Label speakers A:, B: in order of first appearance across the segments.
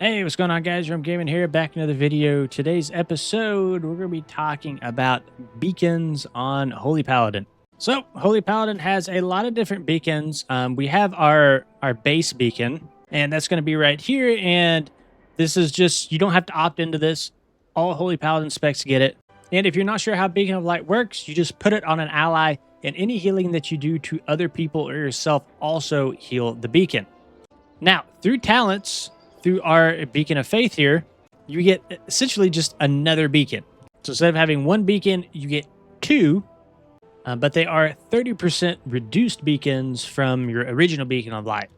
A: Hey, what's going on, guys? Rum Gaming here, back in another video. Today's episode, we're going to be talking about beacons on Holy Paladin. So, Holy Paladin has a lot of different beacons. We have our base beacon, and that's going to be right here. And this is just, you don't have to opt into this. All Holy Paladin specs get it. And if you're not sure how Beacon of Light works, you just put it on an ally, and any healing that you do to other people or yourself also heal the beacon. Now, through talents, through our Beacon of Faith here, you get essentially just another beacon. So instead of having one beacon, you get two, but they are 30% reduced beacons from your original Beacon of Light.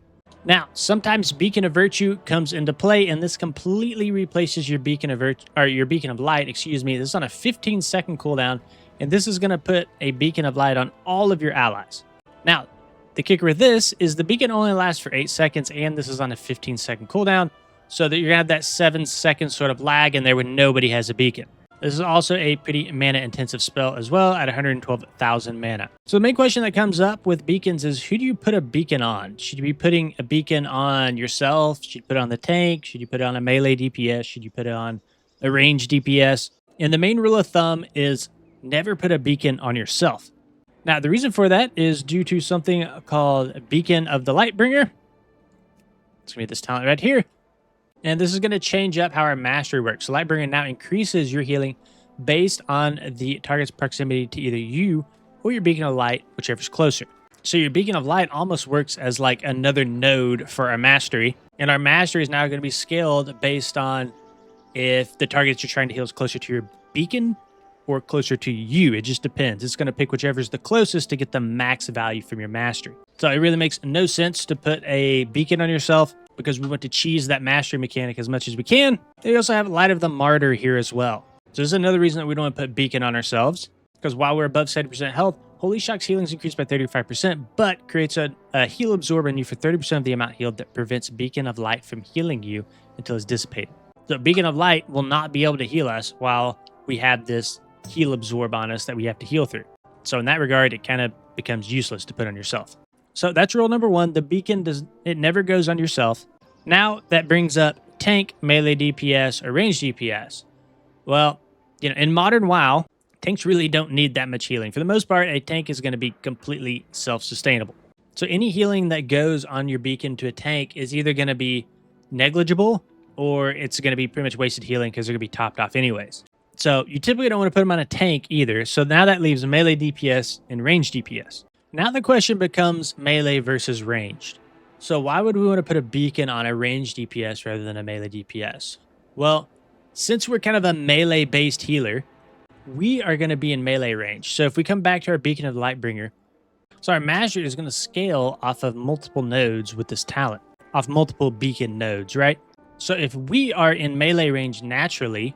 A: Now, sometimes Beacon of Virtue comes into play, and this completely replaces your Beacon of your Beacon of Light. Excuse me. This is on a 15-second cooldown, and this is going to put a Beacon of Light on all of your allies. Now, the kicker with this is the beacon only lasts for 8 seconds, and this is on a 15-second cooldown, so that you're going to have that 7-second sort of lag in there when nobody has a beacon. This is also a pretty mana-intensive spell as well at 112,000 mana. So the main question that comes up with beacons is, who do you put a beacon on? Should you be putting a beacon on yourself? Should you put it on the tank? Should you put it on a melee DPS? Should you put it on a range DPS? And the main rule of thumb is never put a beacon on yourself. Now, the reason for that is due to something called Beacon of the Lightbringer. It's going to be this talent right here. And this is going to change up how our mastery works. So Lightbringer now increases your healing based on the target's proximity to either you or your Beacon of Light, whichever's closer. So your Beacon of Light almost works as like another node for our mastery. And our mastery is now going to be scaled based on if the target you're trying to heal is closer to your beacon or closer to you. It just depends. It's going to pick whichever's the closest to get the max value from your mastery. So it really makes no sense to put a beacon on yourself because we want to cheese that mastery mechanic as much as we can. They also have Light of the Martyr here as well. So this is another reason that we don't want to put beacon on ourselves, because while we're above 70% health, Holy Shock's healing is increased by 35%, but creates a heal absorb on you for 30% of the amount healed that prevents Beacon of Light from healing you until it's dissipated. So Beacon of Light will not be able to heal us while we have this heal absorb on us that we have to heal through. So in that regard, it kind of becomes useless to put on yourself. So that's rule number one. The beacon never goes on yourself. Now that brings up tank, melee DPS, or range DPS. Well, in modern WoW, tanks really don't need that much healing. For the most part, a tank is going to be completely self-sustainable. So any healing that goes on your beacon to a tank is either going to be negligible or it's going to be pretty much wasted healing because they're going to be topped off anyways. So you typically don't want to put them on a tank either. So now that leaves melee DPS and range DPS. Now the question becomes melee versus ranged. So why would we want to put a beacon on a range DPS rather than a melee DPS? Well, since we're kind of a melee-based healer, we are going to be in melee range. So if we come back to our Beacon of the Lightbringer, so our mastery is going to scale off of multiple nodes with this talent, off multiple beacon nodes, right? So if we are in melee range naturally,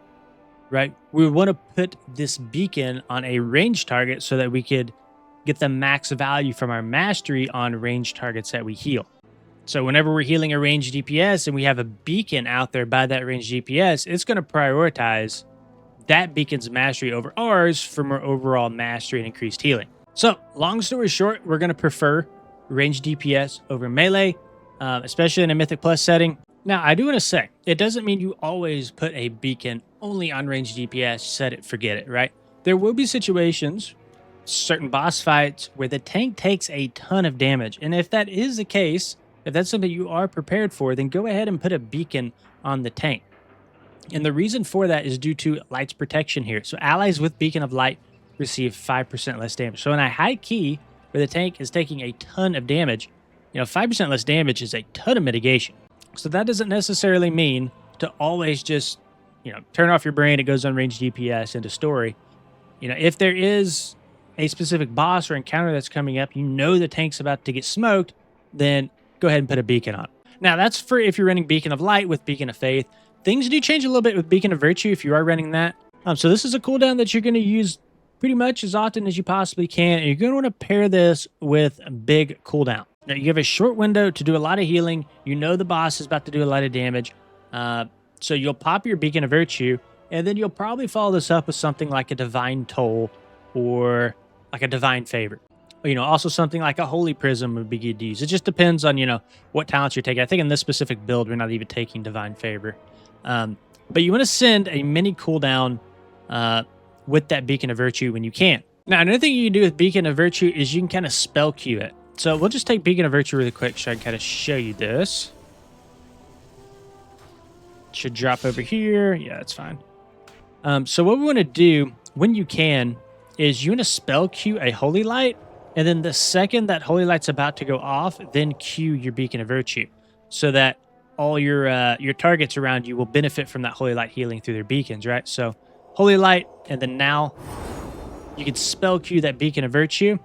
A: right, we want to put this beacon on a range target so that we could get the max value from our mastery on range targets that we heal. So whenever we're healing a range DPS and we have a beacon out there by that range DPS, it's going to prioritize that beacon's mastery over ours for more overall mastery and increased healing. So long story short, we're going to prefer range DPS over melee, especially in a Mythic Plus setting. Now, I do want to say, it doesn't mean you always put a beacon only on range DPS, set it, forget it, right? There will be situations, certain boss fights, where the tank takes a ton of damage. And if that is the case, if that's something you are prepared for, then go ahead and put a beacon on the tank. And the reason for that is due to Light's protection here. So allies with Beacon of Light receive 5% less damage. So in a high key where the tank is taking a ton of damage, 5% less damage is a ton of mitigation. So that doesn't necessarily mean to always just, turn off your brain, it goes on range DPS into story. If there is a specific boss or encounter that's coming up, the tank's about to get smoked, then go ahead and put a beacon on. Now, that's for if you're running Beacon of Light with Beacon of Faith. Things do change a little bit with Beacon of Virtue if you are running that. So this is a cooldown that you're going to use pretty much as often as you possibly can. And you're going to want to pair this with a big cooldown. Now, you have a short window to do a lot of healing. The boss is about to do a lot of damage. So you'll pop your Beacon of Virtue, and then you'll probably follow this up with something like a Divine Toll or like a Divine Favor. Also something like a holy prism would be good to use. It just depends on, what talents you're taking. I think in this specific build, we're not even taking divine favor. But you want to send a mini cooldown with that beacon of virtue when you can. Now, another thing you can do with beacon of virtue is you can kind of spell queue it. So we'll just take beacon of virtue really quick so I can kind of show you this. Should drop over here. Yeah, that's fine. So what we want to do when you can is you want to spell queue a holy light, and then the second that holy light's about to go off, then queue your beacon of virtue, so that all your targets around you will benefit from that holy light healing through their beacons, right? So holy light, and then now you can spell queue that beacon of virtue,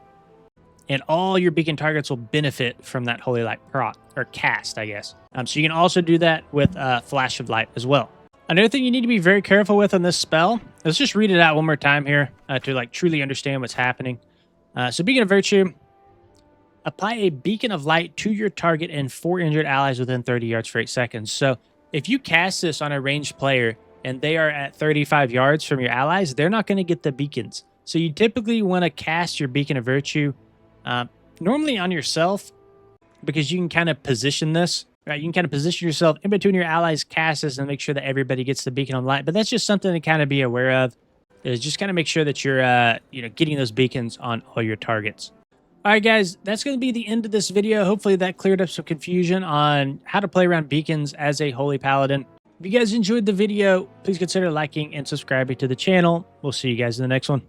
A: and all your beacon targets will benefit from that holy light proc or cast, I guess. So you can also do that with flash of light as well. Another thing you need to be very careful with on this spell, let's just read it out one more time here to like truly understand what's happening. So beacon of virtue, apply a beacon of light to your target and 4 injured allies within 30 yards for 8 seconds. So if you cast this on a ranged player and they are at 35 yards from your allies, they're not going to get the beacons. So you typically want to cast your beacon of virtue normally on yourself, because you can kind of position this. Right, you can kind of position yourself in between your allies' casts and make sure that everybody gets the beacon of light. But that's just something to kind of be aware of. Is just kind of make sure that you're, getting those beacons on all your targets. All right, guys, that's going to be the end of this video. Hopefully that cleared up some confusion on how to play around beacons as a Holy Paladin. If you guys enjoyed the video, please consider liking and subscribing to the channel. We'll see you guys in the next one.